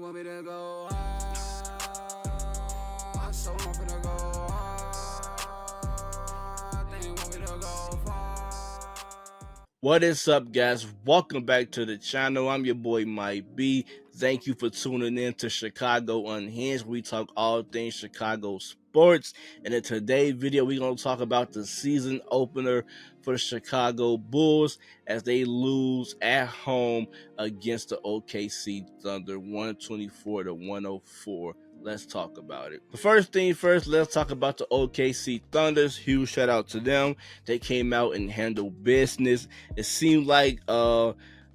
want me to go hard, so I'm finna go hard. They want me to go far. What is up, guys? Welcome back to the channel. I'm your boy Mike B. Thank you for tuning in to Chicago Unhinged. We talk all things Chicago sports. And in today's video, we're going to talk about the season opener for the Chicago Bulls as they lose at home against the OKC Thunder, 124 to 104. Let's talk about it. The first thing first, let's talk about the OKC Thunders. Huge shout out to them. They came out and handled business. It seemed like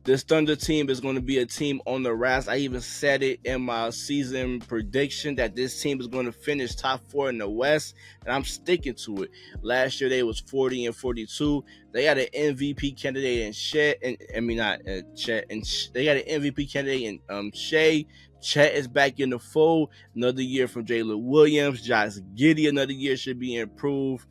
this Thunder team is going to be a team on the rise. I even said it in my season prediction that this team is going to finish top 4 in the West, and I'm sticking to it. Last year they was 40 and 42. They got an MVP candidate in Chet, and I mean not Chet, and they got an MVP candidate in Shea. Chet is back in the fold. Another year from Jalen Williams. Josh Giddey, another year should be improved.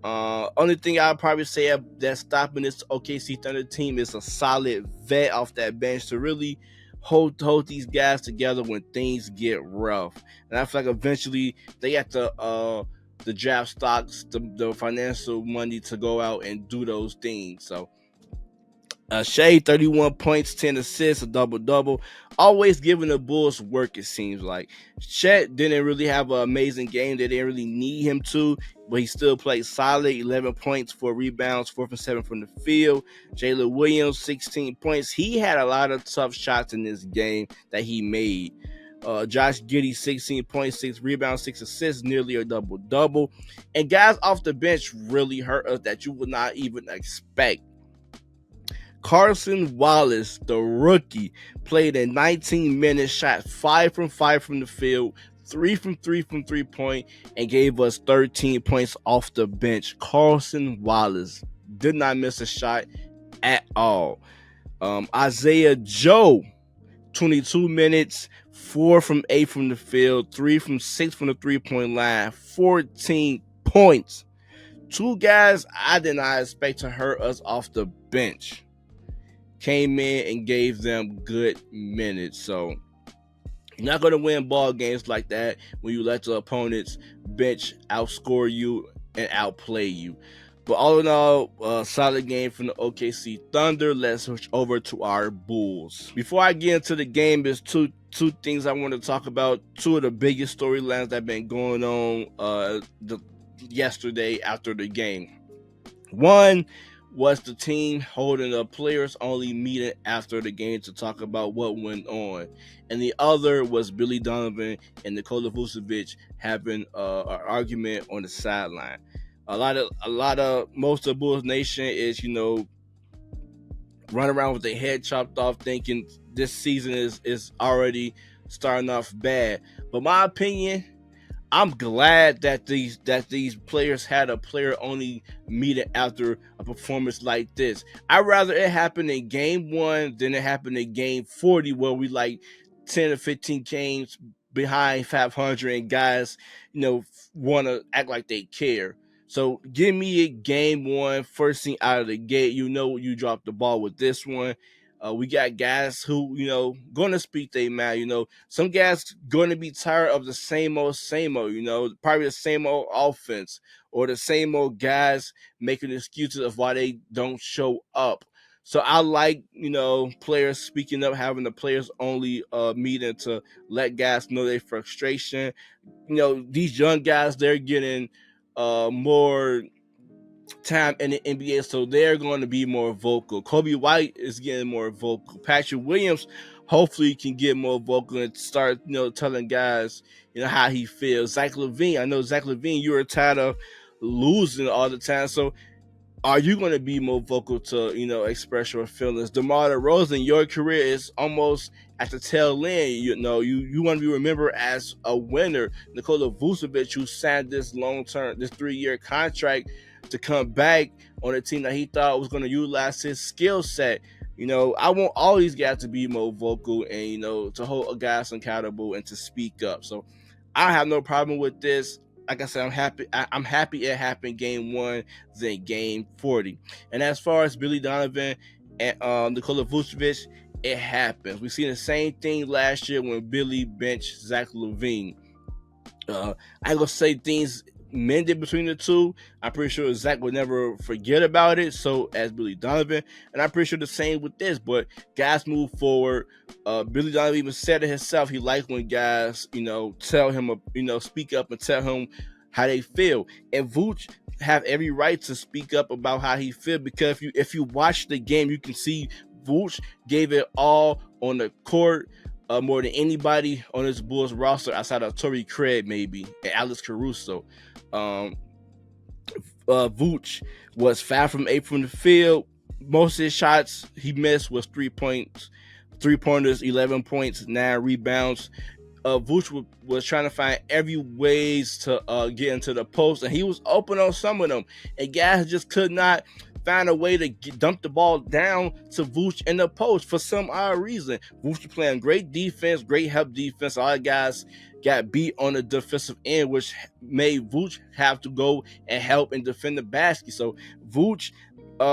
Only thing I'll probably say that's stopping this OKC Thunder team is a solid vet off that bench to really hold these guys together when things get rough. And I feel like eventually they got the draft stocks, the financial money to go out and do those things. So Shea, 31 points, 10 assists, a double-double. Always giving the Bulls work, it seems like. Chet didn't really have an amazing game. They didn't really need him to, but he still played solid. 11 points, 4 rebounds, 4 from 7 from the field. Jalen Williams, 16 points. He had a lot of tough shots in this game that he made. Josh Giddey, 16 points, 6 rebounds, 6 assists, nearly a double-double. And guys off the bench really hurt us that you would not even expect. Carson Wallace, the rookie, played in 19 minutes, shot 5 from 5 from the field, 3 from 3 from 3-point, and gave us 13 points off the bench. Carson Wallace did not miss a shot at all. Isaiah Joe, 22 minutes, 4 from 8 from the field, 3 from 6 from the 3-point line, 14 points. Two guys I did not expect to hurt us off the bench came in and gave them good minutes. So you're not going to win ball games like that when you let the opponent's bench outscore you and outplay you. But all in all, solid game from the OKC Thunder. Let's switch over to our Bulls. Before I get into the game, there's two things I want to talk about. Two of the biggest storylines that have been going on yesterday after the game. One was the team holding a players only meeting after the game to talk about what went on, and the other was Billy Donovan and Nikola Vucevic having an argument on the sideline. Most of Bulls Nation is running around with their head chopped off, thinking this season is already starting off bad. But my opinion, I'm glad that these players had a player only meeting after a performance like this. I'd rather it happen in game 1 than it happened in game 40 where we like 10 or 15 games behind 500 and guys, want to act like they care. So give me a game 1, first thing out of the gate. You dropped the ball with this one. We got guys who, gonna speak their mind. Some guys gonna be tired of the same old, probably the same old offense or the same old guys making excuses of why they don't show up. So I like, players speaking up, having the players only meeting to let guys know their frustration. These young guys, they're getting more time in the NBA, so they're going to be more vocal. Kobe White is getting more vocal. Patrick Williams hopefully can get more vocal and start, telling guys, how he feels. Zach LaVine, I know Zach LaVine, you were tired of losing all the time, so are you going to be more vocal to, express your feelings? DeMar DeRozan, your career is almost at the tail end. You want to be remembered as a winner. Nikola Vucevic, who signed this 3-year contract to come back on a team that he thought was going to utilize his skill set. I want all these guys to be more vocal and, to hold guys accountable and to speak up. So I have no problem with this. Like I said, I'm happy it happened game 1 than game 40. And as far as Billy Donovan and Nikola Vucevic, it happens. We seen the same thing last year when Billy benched Zach LaVine. I ain't gonna say things mended between the two. I'm pretty sure Zach would never forget about it. So as Billy Donovan, and I'm pretty sure the same with this. But guys move forward. Billy Donovan even said it himself. He liked when guys, tell him, speak up and tell him how they feel. And Vooch have every right to speak up about how he feel, because if you watch the game, you can see Vooch gave it all on the court. More than anybody on this Bulls roster outside of Torrey Craig, maybe, and Alex Caruso. Vooch was 5 from 8 from the field. Most of his shots he missed was 3 points, 3-pointers, 11 points, 9 rebounds. Vooch was trying to find every ways to get into the post, and he was open on some of them. And guys just could not find a way to dump the ball down to Vooch in the post for some odd reason. Vooch playing great defense, great help defense. All the guys got beat on the defensive end, which made Vooch have to go and help and defend the basket. So Vooch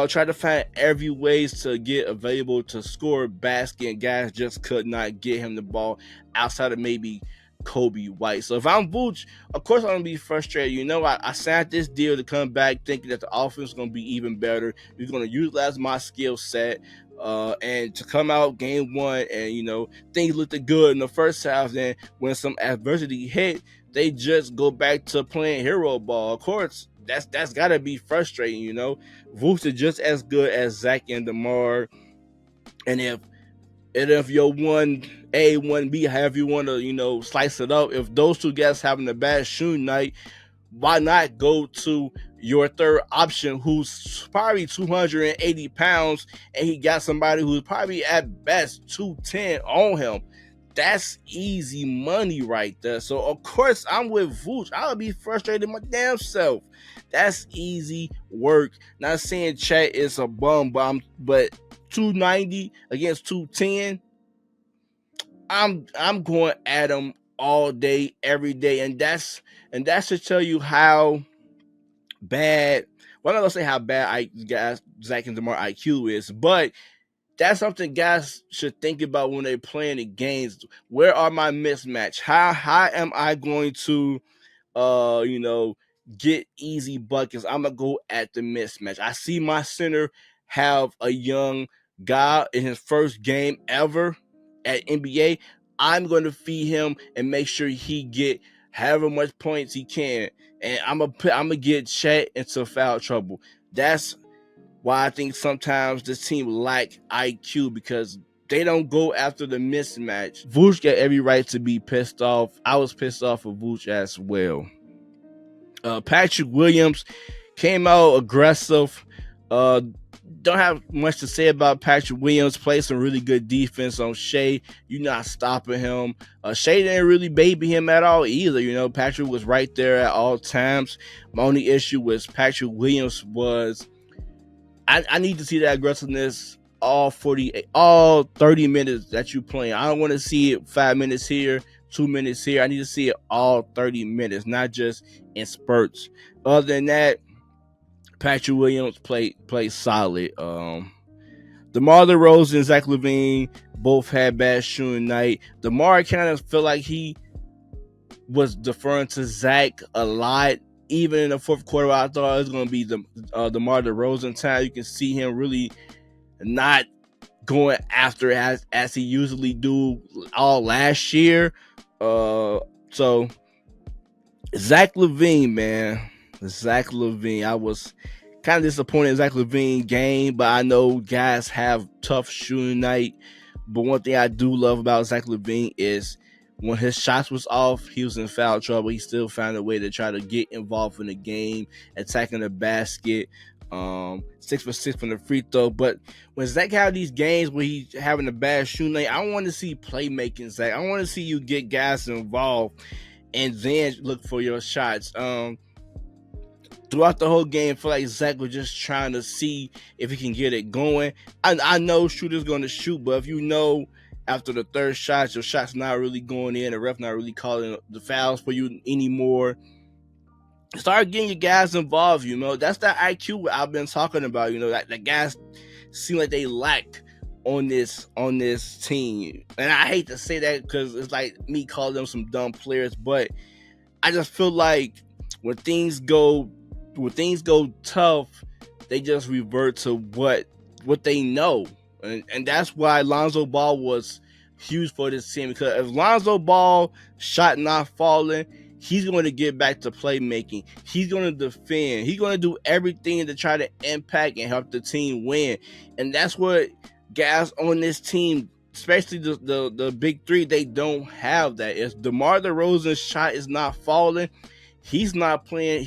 tried to find every ways to get available to score a basket, and guys just could not get him the ball outside of maybe Kobe White. So if I'm Vooch, of course I'm gonna be frustrated. I signed this deal to come back thinking that the offense is gonna be even better. You're gonna utilize my skill set, and to come out game one and things looked good in the first half. Then when some adversity hit, they just go back to playing hero ball. Of course, that's gotta be frustrating. Vooch is just as good as Zach and DeMar, and if your 1A, 1B, however you want to, slice it up, if those two guys having a bad shooting night, why not go to your third option who's probably 280 pounds and he got somebody who's probably at best 210 on him? That's easy money right there. So, of course, I'm with Vooch. I'll be frustrated my damn self. That's easy work. Not saying Chet is a bum, but 290 against 210, I'm going at him all day, every day, and that's to tell you how bad. Well, I'm not gonna say how bad Zach and DeMar IQ is, but that's something guys should think about when they're playing the games. Where are my mismatch? How am I going to get easy buckets? I'm gonna go at the mismatch. I see my center have a young guy in his first game ever at NBA. I'm gonna feed him and make sure he get however much points he can, and I'm gonna get Chet into foul trouble. That's why I think sometimes this team lack IQ, because they don't go after the mismatch. Vooch got every right to be pissed off. I was pissed off of Vooch as well. Patrick Williams came out aggressive. Don't have much to say about Patrick Williams. Played some really good defense on Shai. You're not stopping him. Shai didn't really baby him at all either. Patrick was right there at all times. My only issue with Patrick Williams was I need to see that aggressiveness all 30 minutes that you playing. I don't want to see it 5 minutes here, 2 minutes here. I need to see it all 30 minutes, not just in spurts. Other than that, Patrick Williams played solid. DeMar DeRozan and Zach LaVine both had bad shooting night. DeMar kind of felt like he was deferring to Zach a lot. Even in the fourth quarter, I thought it was going to be DeMar DeRozan time. You can see him really not going after as he usually do all last year. So Zach LaVine, man. Zach LaVine. I was kind of disappointed in Zach LaVine game, but I know guys have tough shooting night. But one thing I do love about Zach LaVine is when his shots was off, he was in foul trouble. He still found a way to try to get involved in the game, attacking the basket. 6 for 6 from the free throw. But when Zach have these games where he's having a bad shooting night, I want to see playmaking, Zach. I want to see you get guys involved and then look for your shots. Throughout the whole game, I feel like Zach was just trying to see if he can get it going. I know shooters going to shoot, but if you know after the third shot, your shot's not really going in, the ref not really calling the fouls for you anymore, start getting your guys involved. That's that IQ I've been talking about. That the guys seem like they lack on this team. And I hate to say that because it's like me calling them some dumb players, but I just feel like when things go tough, they just revert to what they know. And that's why Lonzo Ball was huge for this team, because if Lonzo Ball shot not falling, he's going to get back to playmaking. He's going to defend. He's going to do everything to try to impact and help the team win. And that's what guys on this team, especially the big three, they don't have that. If DeMar DeRozan's shot is not falling, he's not playing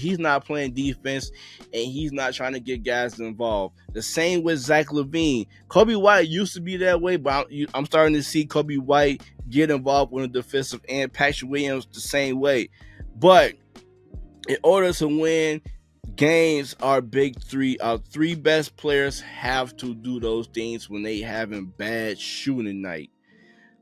defense, and he's not trying to get guys involved. The same with Zach LaVine. Kobe White used to be that way, but I'm starting to see Kobe White get involved on the defensive end. Patrick Williams the same way. But in order to win games, our three best players have to do those things when they having bad shooting night.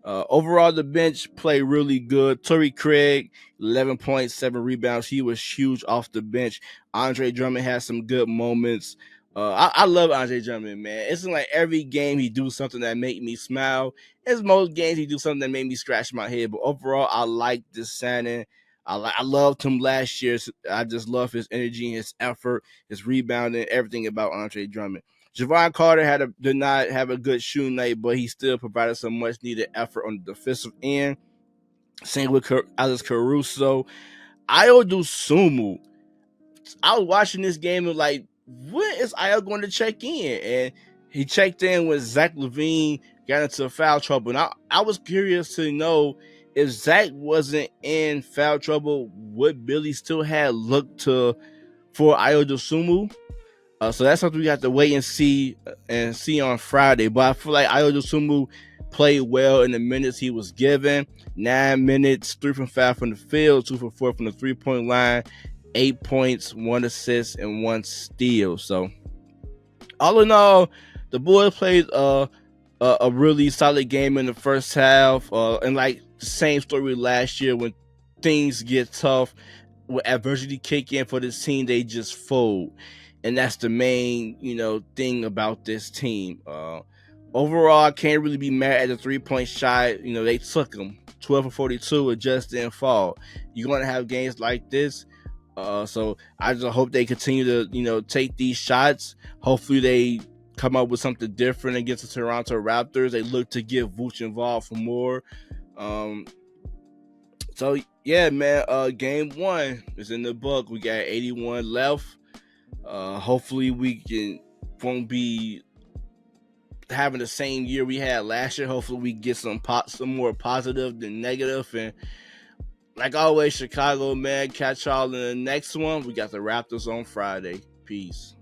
Overall, the bench played really good. Torrey Craig, 11.7 rebounds. He was huge off the bench. Andre Drummond had some good moments. I love Andre Drummond, man. It's like every game he do something that make me smile. As most games he do something that made me scratch my head. But overall, I like this signing. I loved him last year. I just love his energy, his effort, his rebounding, everything about Andre Drummond. Javon Carter did not have a good shooting night, but he still provided some much needed effort on the defensive end. Same with Alex Caruso. Ayo Dosunmu. I was watching this game and like, when is Ayo going to check in? And he checked in when Zach LaVine got into foul trouble. And I was curious to know if Zach wasn't in foul trouble, would Billy still had looked for Ayo Dosunmu? So that's something we have to wait and see on Friday. But I feel like Ayo Dosunmu played well in the minutes he was given. 9 minutes, 3 from 5 from the field, 2 from 4 from the 3-point line, 8 points, 1 assist, and 1 steal. So all in all, the boys played a really solid game in the first half. And like the same story last year, when things get tough, when adversity kick in for this team, they just fold. And that's the main, thing about this team. Overall, I can't really be mad at the 3-point shot. They took them 12 for 42. It just didn't fall. You're going to have games like this. So I just hope they continue to, take these shots. Hopefully they come up with something different against the Toronto Raptors. They look to get Vooch involved for more. So yeah, man, game 1 is in the book. We got 81 left. Hopefully we won't be having the same year we had last year. Hopefully we get some more positive than negative. And like always, Chicago, man, catch y'all in the next one. We got the Raptors on Friday. Peace.